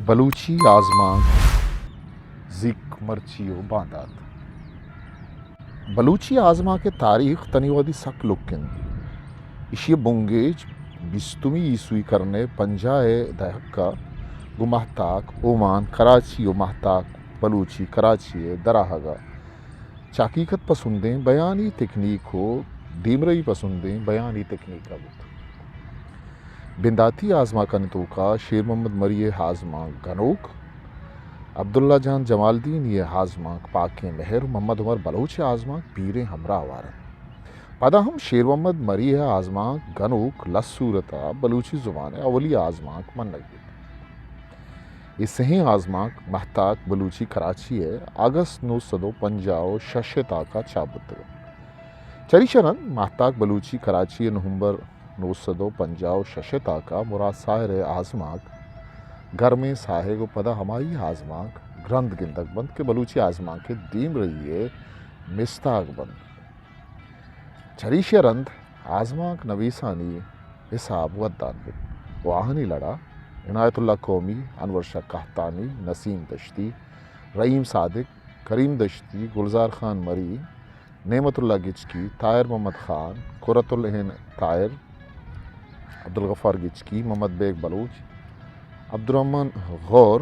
بلوچی آزمان زیک مرچی و باندات بلوچی آزما کے تاریخ تنیودی سک لکن اشی بونگیج بیستمی عیسوی کرنے پنجائے دہکا گو محتاق اومان کراچی و محتاق بلوچی کراچی دراہگا چاکیکت پسندیں بیانی تکنیک ہو دیمرئی پسندیں بیانی تکنیک کا بود بنداتی آزما کنتو کا شیر محمد مری ہازما گنوک عبداللہ جان جمال الدین یہ ہازما پاک مہر محمد عمر بلوچ آزما پیر ہمراہ وارن پدا ہم شیر محمد مری آزما گنوک لسورتا بلوچی زبان اولی آزما منگی اس ہی آزما محتاق بلوچی کراچی ہے اگست 950 ششتا کا چابت چری شرن محتاق بلوچی کراچی نومبر 950 ششتا کا مراد ساحر آزماک گھر میں ساہے کو پدا ہمائی آزماک گرند گندک بند کے بلوچی آزما کے دیم رہیے مستاق بند چریش رند آزماک نویسانی حساب ودان بند واہنی لڑا عنایت اللہ قومی انور شاہ قحطانی نسیم دشتی رحیم صادق کریم دشتی گلزار خان مری نعمت اللہ گچکی طاہر محمد خان قرۃ العین طاہر عبدالغفار گچکی محمد بیگ بلوچ عبدالرحمن غور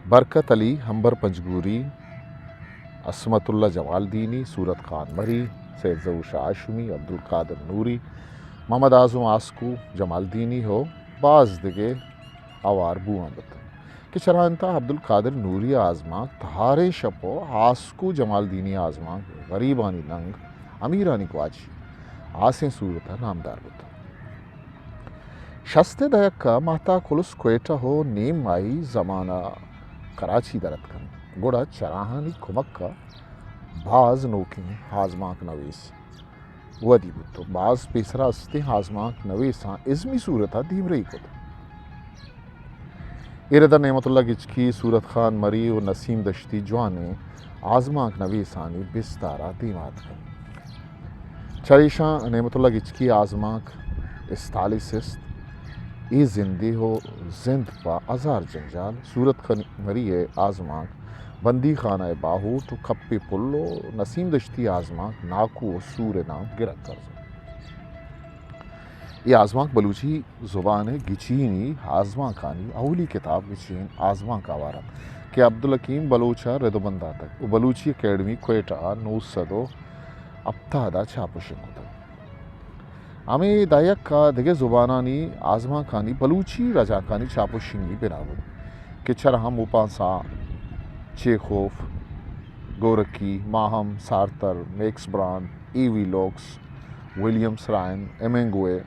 برکت علی ہمبر پنجگوری عصمت اللہ جمال دینی صورت خان مری سید ظہور شاہ ہاشمی عبدالقادر نوری محمد اعظم آسکو جمال دینی ہو بعض دگے اوار بوامت کہ چرانتا عبدالقادر نوری آزما تہارے شپو آسکو جمال دینی آزما غریبانی ننگ امیرانی گواچی آسیں صورتہ نامدار بتا شستے دہک کا مہتا خلص کوئٹہ ہو نیم مائی زمانہ کراچی درد کن گوڑا چراہانی کمک کا بعض نوکیں ہازماک نویس ودی بتو بعض پیسرا استے ہازماک نویساں ازمی صورتہ دیم رئی کو ایردہ نعمت اللہ گچکی صورت خان مری و نسیم دشتی جوانے آزماک نویسانی بستارہ دیمات کن چریشاں نعمت اللہ گچکی آزماک استالیسست ای زندی ہو زند پا ازار جنجال صورت خان مری آزماک بندی خانہ باہو تو کپی پلو نسیم دشتی آزماک ناکو و سور نام گرد کرزو یہ آزماک بلوچی زبان گچینی آزماکانی اولی کتاب گچین آزماک آوارت کہ عبدالحکیم بلوچہ ردوبندہ تک و بلوچی اکیڈمی کوئٹہ 900 ابتادا چھاپشن ہوتا ہمیں دائک کا دگے زبانانی آزماکانی بلوچی رجاکانی چھاپشنگی بنابود کہ چرہم اوپانسا چیخوف گورکی ماہم سارتر میکس بران ای وی لوکس ولیمس رائن ایمنگوے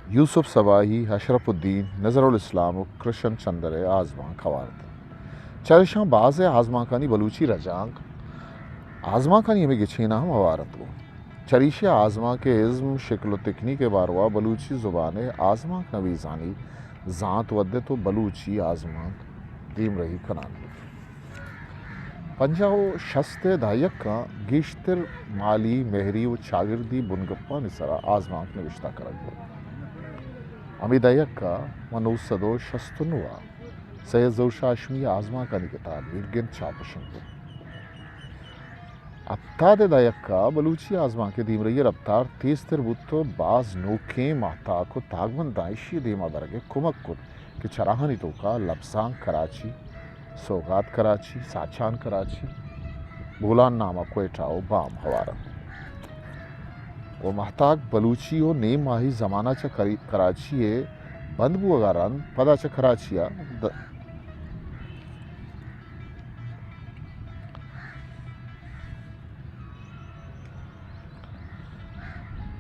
یوسف سواہی اشرف الدین نظر الاسلام و کرشن چندر آزما خوارت چرشاں باز آزماکانی بلوچی رجانک آزماکانی ہمیں گچھینا ہم عوارت کو چریش آزما کے عزم شکل و تکنی کے باروا بلوچی زبان آزماک نویزانی ذات ودے تو بلوچی آزماک دیم رہی کنان پنجاو شست دائک کا گیشتر مالی مہری و چاگردی بنگپا نسرا آزماک نوشتہ کرک بود امی دائک کا 969 سید ظہور شاہ ہاشمی آزماکانی کتاب بیرگن چھاپشن بود ابتاد دائک کا بلوچی آزما کے دیم رہی رفتار تیز تر بود تو بعض نوکیں محتاق کو تاگمن دائشی دیما برگے کمک کد کہ چراہانی تو کا لبسان کراچی سوگات کراچی ساچان کراچی بولان نامہ کوئٹہ و بام ہوارا و محتاق بلوچی و نیم ماہی زمانہ چا کراچی بند بو اگاران پدا چا کراچیا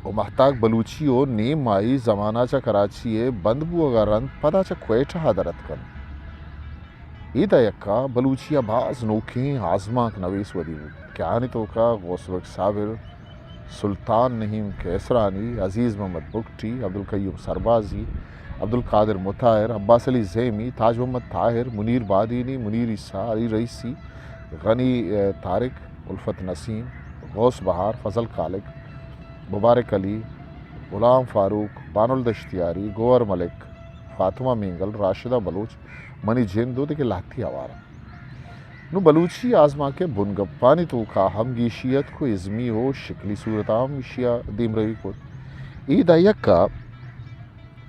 و محتاق بلوچی و نیم مائی زمانہ چا کراچی بند بو اگاران پدا چا کوئٹہ حضرت کن ای دائکا بلوچیا بعض نوکیں آزماک نویس ودی بود کیا نہیں تو کا غوث الحق صابر سلطان نہیم کیسرانی عزیز محمد بگٹی عبدالقیوم سربازی عبدالقادر مطاہر عباس علی زیمی تاج محمد طاہر منیر بادینی منیر عیسیٰ علی رئیسی غنی طارق الفت نسیم غوث بہار، فضل خالق، مبارک علی، غلام فاروق، بان الدشتیاری، گوہر ملک، فاطمہ مینگل، راشدہ بلوچ، منی جندو دیکھے لاتی آوارا نو بلوچی آزما کے بنگپانی تو کا ہم گیشیت کو ازمی ہو شکلی صورتام اشیا دیم روی کو ای دائیک کا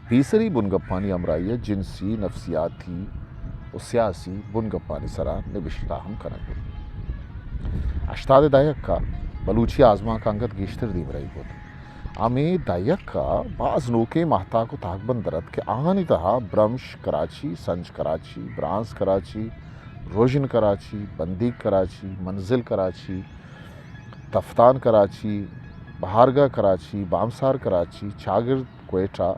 پیسری بنگپانی امرائیت جنسی، نفسیاتی و سیاسی بنگپانی سرا نبشتہ ہم کنک اشتاد دائیک کا بلوچی آزما کا انگت گیشتر دیم روی کو آمی دائیک کا بعض نوکے محتا کو تاک بندرت کہ آہانی تہا برمش کراچی، سنج کراچی، برانس کراچی، روشن کراچی، بندیک کراچی، منزل کراچی، تفتان کراچی، بہارگاہ کراچی، بامسار کراچی، چاگرد کوئٹہ،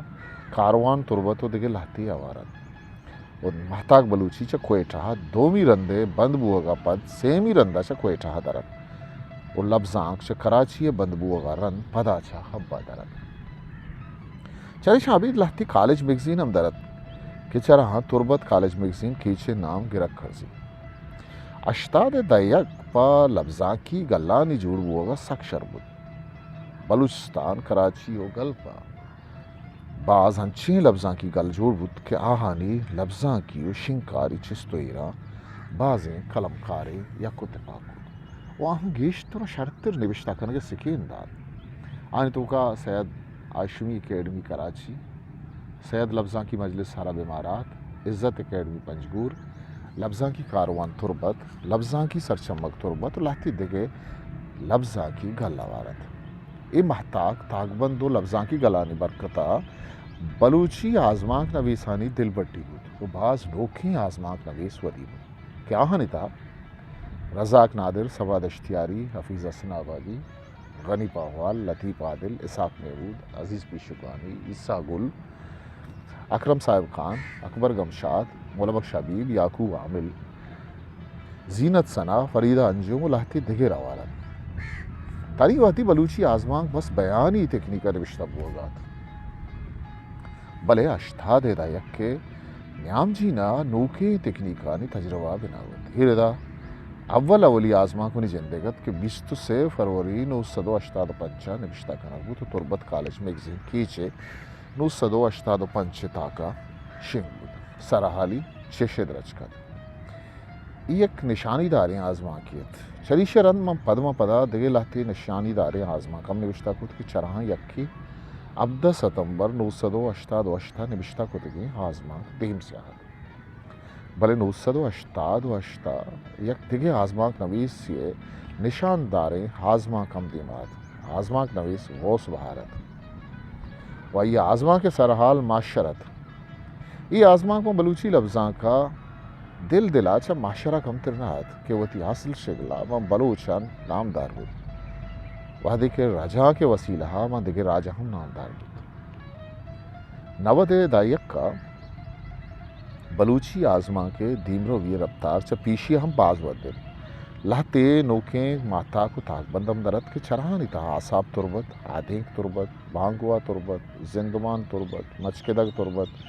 کاروان تربت و دیگے لہتی آوارد اور محتاق بلوچی چا کوئٹہ دومی رندے بند بوگا پد سیمی رندہ چا کوئٹہ درن اور لبزانک چا کراچی بند بوگا رند پدا چا حبا درن چلی شابید لہتی کالج میگزین ہم درد کہ چرہاں تربت کالج میگزین کیچے نام گرک کرزی اشتاد دائیک پا لبزاں کی گلانی جوڑ بوگا سک شربت بلوچستان کراچی و گل پا بعض ہنچین لبزاں کی گل جوڑ بود کہ آہانی لبزاں کی و شنکاری چستو ایرا بعضیں قلم کاری یا کتفاق بود و آہن گیشتر و شرطر نوشتہ کنگے سکین داد آنی تو کا سید عاشمی اکیڈمی کراچی، سید لبزاں کی مجلس عرب امارات، عزت اکیڈمی پنجگور، لبزاں کی کاروان تربت، لبزاں کی سرچمک تربت و لہتی دیگے لبزاں کی گل آوارت ای محتاق تاکبند و لبزاں کی گلانی برکتا بلوچی آزماک نویسانی دل بٹی بود و بعض نوکیں آزماک نویس ودی بود کہ آہنی تا رزاق نادر، سواد اشتیاری، حفیظ حسن آبادی، غنی پاہوال، لطیف عادل، اسحاق محمود، عزیز پیشکانی، عیسیٰ گل، اکرم صاحب خان، اکبر گمشاد، ملبک شبیب، یعقوب عامل، زینت ثنا، فریدہ انجم و لہتی دگر آوارت تاری وحتی بلوچی آزمانک بس بیانی تکنیکا نوشتہ بوگات بلے اشتاد دائیک کے نیام جینا نوکے تکنیکانی تجربہ بناوت ہیردا اولی آزما کنی جندگت کہ 23 فروری 1985 نوشتہ کنک بود تو تربت کالج میگزین کیچے 1985 تاکا شنگ بود سرحالی 6 درج کد یک نشانی داریں آزما کیت چلیش رند من پدما پدا دگے لہتی نشانی داریں آزما کم نوشتہ کت کہ چرہاں یکی 17 ستمبر 1988 نوشتہ کتگی آزما دیم سیاحت بلے 1988 یک دیگے آزماک نویس یہ نشان داریں آزماک ہم دیمات آزماک نویس غوث بہارت و یہ آزماک کے سرحال معاشرت یہ آزماک میں بلوچی لفظاں کا دل دلا چا معاشرہ کم ترنات کہ وہ تی حاصل شگلا میں بلوچان نامدار بود وہ دیکھے راجہ کے وسیلہ میں دیکھے راجہ ہم نامدار بود 90 دائیک کا بلوچی آزما کے دیمرو وی رفتار چا پیشی ہم باز ودن لہتے نوکیں ماتا کو تاک بندم درد کے چرہانی تا آساب تربت، آدھینک تربت، بانگوا تربت، زندمان تربت، مچکدگ تربت،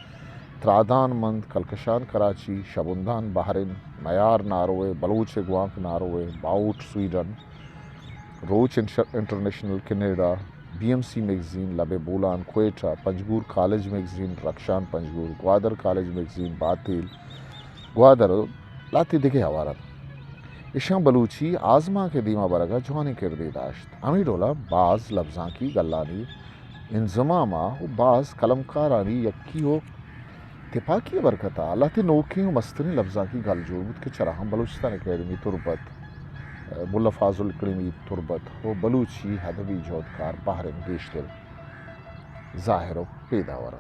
ترادان مند، کلکشان کراچی، شبندان بحرین، میار ناروے، بلوچ گوانک ناروے، باؤٹ سویڈن، روچ international Canada, B M C magazine لبے بولان کوئٹہ، پنجگور کالج میگزین رکشان پنجگور، گوادر کالج میگزین باتیل گوادر لاتی دیکھے حوارت اشان بلوچی آزما کے دیما برگا جوانی کردی داشت امی ڈولا بعض لفظاں کی گلانی انضمامہ و بعض قلمکارانی یکی ہو تپاکی برکتا لاتی نوکی و مستنی لفظاں کی گل جو بود کہ چرا ہم بلوچستان اکیڈمی تربت ملا فاضل اکیڈمی تربت و بلوچی ادبی جودکار بحرین گیشتر ظاہر و پیداور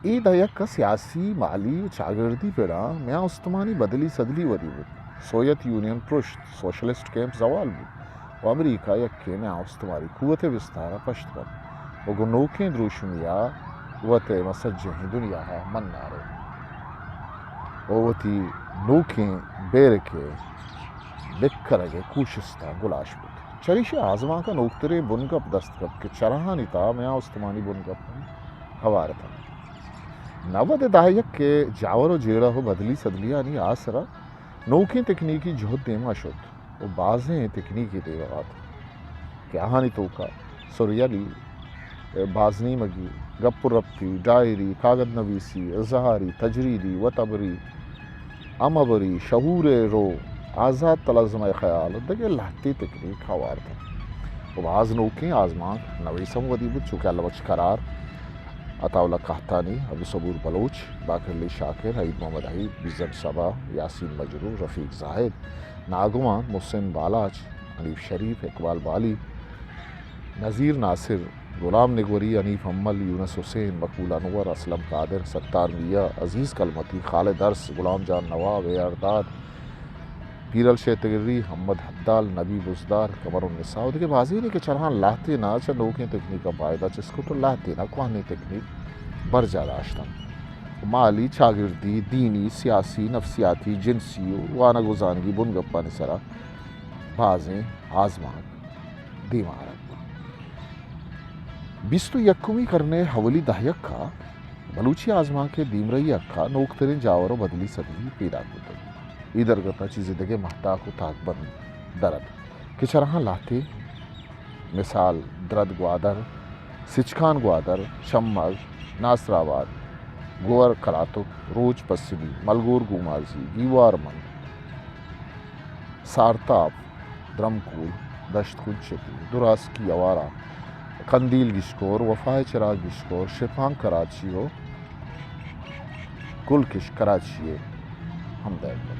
ای دایک کا سیاسی مالی چاگردی پیڑا میاں استمانی بدلی صدلی ودی بود سوویت یونین پرشت سوشلسٹ کیمپ زوال بود و امریکہ یکی میاں استماری قوت وستارہ پشت کر و گنوکیں دروشمیا وتے مسجہیں دنیا من نارے وتی نوکیں بیر کے بکرگے کوشستا گلاش بود چریش آزما کا نوکترے بنگپ دستگپ کے چرہانی تا میاں استمانی بنگپ ہوارتا 90 دائیک کے جاور و جیڑا ہو بدلی صدلیانی آسرا نوکیں تکنیکی جہد دیما شد و بعضیں تکنیکی دیوات کہ آہانی توکا سوریالی بازنی مگی گپ ربطی ڈائری کاغذ نویسی اظہاری تجریدی وطبری امبری شعور رو آزاد تلزم خیال دگے لہتی تکنیک ہوار تھا و بعض نوکیں آزمان نویسم ودی بود چونکہ اللہ بخش قرار عطاءاللہ قحطانی ابو صبور بلوچ باقر علی شاکر حید محمد حید بیزن صبا یاسین مجرور رفیق زاہد ناگوان محسن بالاچ حنیف شریف اقبال بالی نذیر ناصر غلام نگوری انیف امل یونس حسین مقبول انور اسلم قادر ستار میاں عزیز کلمتی خالد درس غلام جان نواب اے ارداد پیر الشیطری محمد حدال نبی بزدار قمر النساء دیکھے بازی نہیں کہ چرہاں لاتے نا چا نوکیں تکنیک کا پائدہ چس کو تو لاتے نا کوہنے تکنیک بر جا داشتا مالی چاگردی دینی سیاسی نفسیاتی جنسی وانا گزانگی بن گپا نسرا بازیں آزمان دیمارت بیستو یکمی کرنے حولی دہیک کا بلوچی آزمان کے دیمرئی اکھا نوکترین جاور و بدلی صدی پیدا کتا ادھر گتا چیزیں دگے محتاق و تاک بند درد کہ چرہاں لاتے مثال درد گوادر سچکان گوادر شمگ ناصر آباد گور کراتک روچ پسلی ملگور گومازی گیوار من سارتاب درمکول دشت خود چپی دراس کی اوارا قندیل گشکور وفای چراغ گشکور شپان کراچی و گلکش کراچی ہمدرد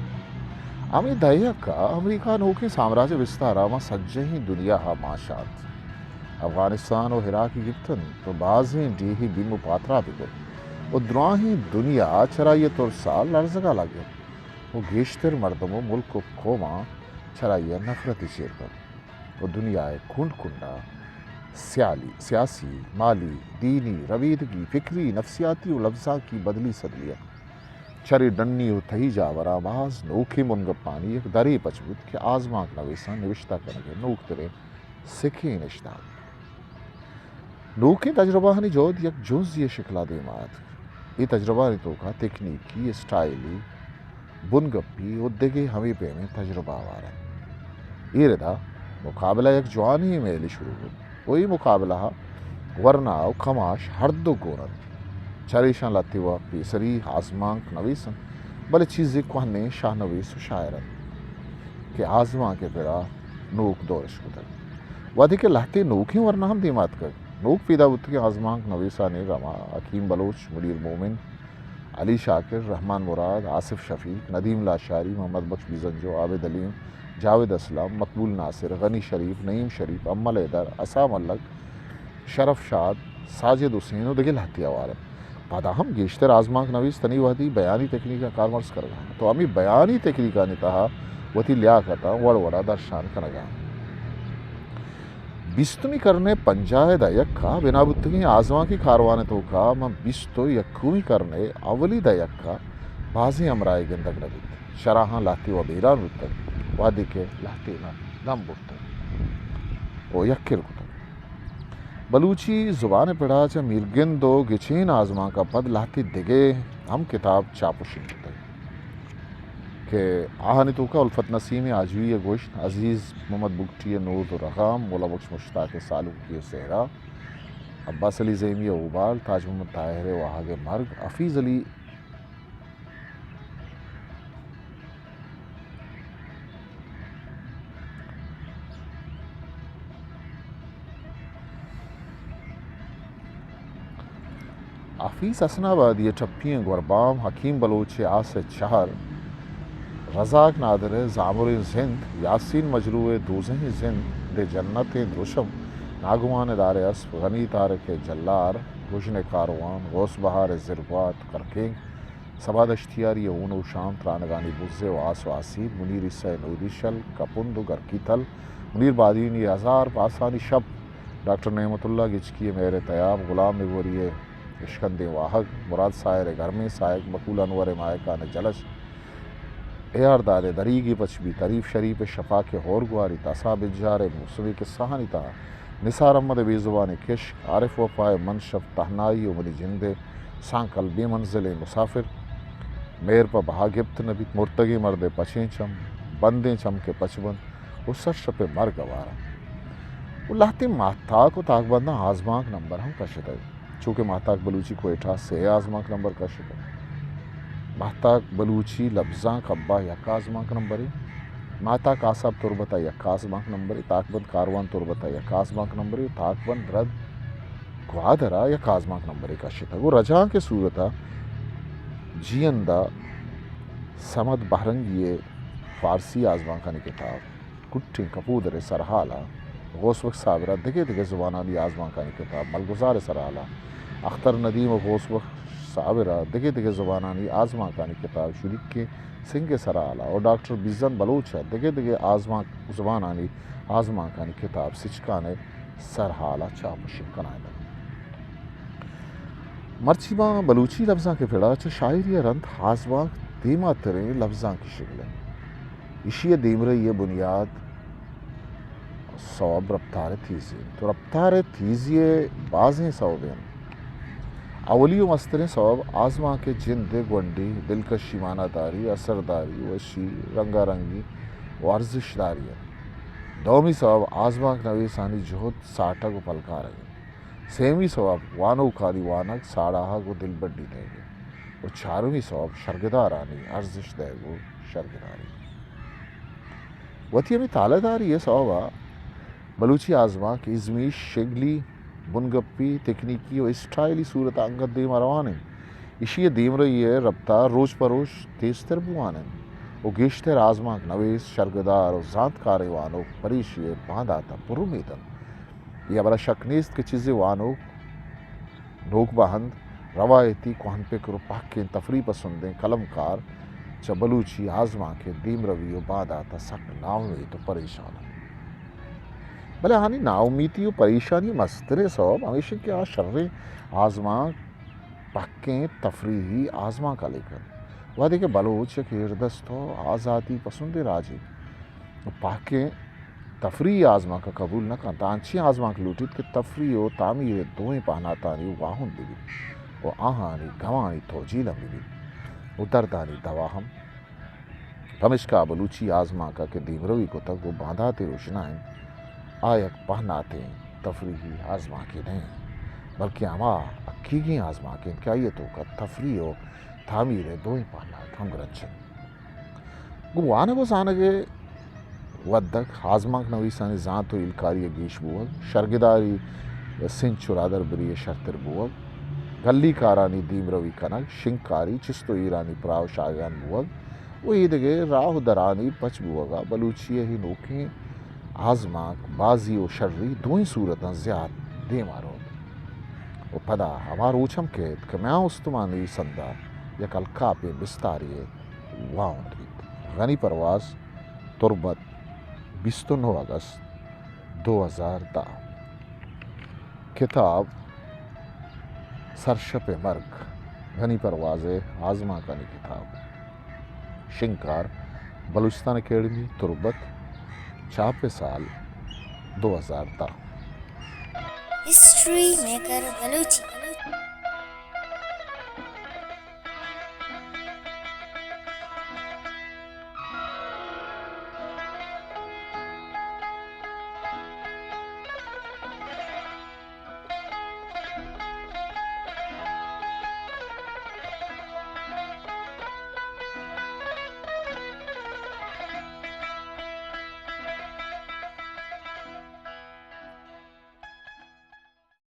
امی دہیا کا امریکہ نوکے سامراج وستارا ما سجے ہی دنیا ہا معاشات افغانستان و عراقی گفتن تو بعضیں ڈیہی بیم و پاترا بگر و دراہی دنیا چرائیے طور سال لرزگا لگے وہ گیشتر مردم و ملک و قوما چرائیے نفرتی چیر کر و دنیا کنڈ کنڈا سیاسی مالی دینی رویدگی فکری نفسیاتی و لفظاں کی بدلی صدلیت چری ڈنی و تہی جاورا باز نوکھی منگپ پانی ایک دری پچبت کہ آزماک نویساں نوشتہ کرنگے نوک ترے سکھی نشتہ نوکھی تجربہ ہنی جود یک جوز یہ شکلہ دیمات یہ تجربہ ہنی تو کا تکنیکی اسٹائلی بنگپی و دگے ہمیں پہ میں تجربہ آوارا یہ ردا مقابلہ یک جوانی میلی شروع ہو وہی مقابلہ ورنہ و خماش ہر دو گورن چریشان لاتی و پیسری آزمانک نویسن بلے چیزیں کوہنے شاہ نویس و شاعرن کہ آزمان کے پیرا نوک دورش کتر وادی کے لہتے نوکیں ورنہ ہم دیمات کر نوک پیدا ہوتی کہ آزمانک نویسانے رما حکیم بلوچ منیر مومن علی شاکر رحمان مراد آصف شفیق ندیم لاشاری محمد بخش بیزنجو عابد علیم جاوید اسلام مقبول ناصر غنی شریف نعیم شریف امل ایدر اسام ملک شرف شاد ساجد حسین و دگل ہتی آوارن بعدا ہم گیشتر آزمانک نویس تنی وحدی بیانی تکنیکا کارمرز کر گا تو ہمیں بیانی تکنیکا نتاہا وطی لیا کرتا وڑ وڑا درشان کنگا بیستمی کرنے پنجائے دا یکا بنا بتگی آزمان کی کاروانے تو کا میں بیستو یکومی کرنے اولی دا یکا بازی امرائے گندگ نبیت شراہاں لاتی و بیران بتگ وادی کے لاتی نا دم بتگ او یکل کتگ بلوچی زبان پڑھا چا میرگن دو گچین آزمان کا پد لاتی دگے ہم کتاب چاپوشی کتگ کہ آہانی تو کا الفت نسیم آجوی گوشت عزیز محمد بگٹی نور و رغام مولا بخش مشتاق سالک کی سہرا عباس علی زیمی اوبال تاج محمد طاہر وہاگ مرگ حفیظ علی حفیظ حسن آبادی ٹپیں گوربام حکیم بلوچ آس چہر رزاق نادر زامر زند یاسین مجروع دوزیں زند دے جنت درشم ناگوان دار اسب غنی تارک جلار گشن کاروان غوث بہار زروات کرکینگ سباد اشتیاری اون و شام ترانگانی بزے و آس و آسید منیر عیسیٰ نودی شل کپند و گرکی تل منیر بادینی ہزار پاسانی شب ڈاکٹر نعمت اللہ گچکی میر طیاب غلام نگوری اشکند واحق مراد سائر گھر میں سائق مقبول انور مائکان جلش اے ارداد دریگی پچبی طریف شریف شفا کے ہور گواری تاسا بجار موسوی کے سہانی تا نثار احمد بے زبان کشک عارف وفائے منشف تہنائی و منی جندے سانکل بے منزل مسافر میر پا بہا گپت نبی مرتگی مرد پچیں چم بندیں چم کے پچبن و سرشپ مرگ آوارا و لہتی محتاق و تاک بندہ آزماک نمبر ہم کشت ہے چونکہ محتاق بلوچی کوئٹھا سے آزماک نمبر کشت ہے محتاق بلوچی لفظاں کبا یک آزماک نمبر ہے محتاق آساب تربتا یک آزماک نمبر ہے تاک بند کاروان تربتا یک آزماک نمبر ہے تاک بند رد گوادرہ یک آزماک نمبر ہے کشت ہے وہ رجاں کے صورتہ جیندہ سمد بہرنگی فارسی آزماکانی کتاب کٹھیں کپودر سرحالہ غوث بخش صابرہ دگے دگے زبانانی آزماکانی کتاب ملگزار سرحالہ اختر ندیم و غوث بخش صابرہ دگے دگے زبانانی آزماکانی کتاب شریک کے سنگ سرحالہ اور ڈاکٹر بیزن بلوچہ دگے دگے زبانانی آزماکانی کتاب سچکانے سرحالہ چاپشن کنائدہ مرچی باں بلوچی لفظاں کے پھڑا چا شاعری رند آزماک دیما ترین لفظاں کی شکل ہے اشی دیم رہی یہ بنیاد صواب رفتار تیزی تو رفتار تیزی بازیں صوابیں اولی و مستریں صواب آزما کے جند گونڈی دلکشی معنی داری اثرداری وشی رنگا رنگی ورزش داری ہے دومی صواب آزما کے نویسانی جہد ساٹھا کو پلکا رہے سیمی صواب وانو کاری وانک ساڑھا کو دل بڈی دے گے اور چارویں صواب شرگدارانی ارزش دے گو شرگداری وتی ہمیں تالہ داری ہے صوابہ بلوچی آزما کی ازمیش شگلی بنگپی تکنیکی و اسٹائلی صورت انگت دیم روانے اشی دیم رہی ہے ربطہ روز پروش تیز تر بوانے و گیشتر آزماک نویس شرگدار و زانت کاری وانو پریشی بانداتا پرومیدن یہ برا شک نیست کہ چیزیں وانو نوک بہند روایتی کوہن پکر و پاکین تفریح پسندیں قلم کار چا بلوچی آزما کے دیم روی و بانداتا سک ناوی تو پریشان بلے ہانی ناامیدی و پریشانی مستر صواب ہمیشہ کیا شر آزما پکیں تفریحی آزما کا لے کر وہ دیکھے بلوچ کے اردست ہو آزادی پسند راجی پاکیں تفریح آزما کا قبول نہ کر تانچی آزما کا لوٹید کہ تفریح و تعمیر دوئیں پہناتانی واہن بھی و آہانی گوانی توجیل بھی و دردانی دواہم ہمشکا بلوچی آزما کا کہ دیمروی کو تک وہ باندھاتے روشنائیں آیک پہناتے تفریحی آزما کے نہیں بلکہ ہما اکیگی آزما کے کیا یہ تو کا تفریح و تعمیر دوئیں پہنات ہم گرچن گوانے کو سانگے ودک آزماک نویسانی ذات و الکاری گیش بوگ شرگداری سن چرادر بری شرطر بوگ گلی کارانی دیم روی کنک شنکاری چستو ایرانی پراو شاگان بوگ وہ ایدگے راہ درانی پچ بوگا بلوچی ہی نوکیں آزماک بازی و شرری دوئیں صورتاں زیاد دے مارو و پدا ہمار اوچھم کہت کہ میں استمانی سندہ یک الکا پہ بستاری واؤن ریت غنی پرواز تربت 29 اگست 2010 کتاب سرشپ مرگ غنی پرواز آزما کانی کتاب شنکار بلوچستان اکیڈمی تربت چھاپے سال 2010 ہسٹری میکر بلوچی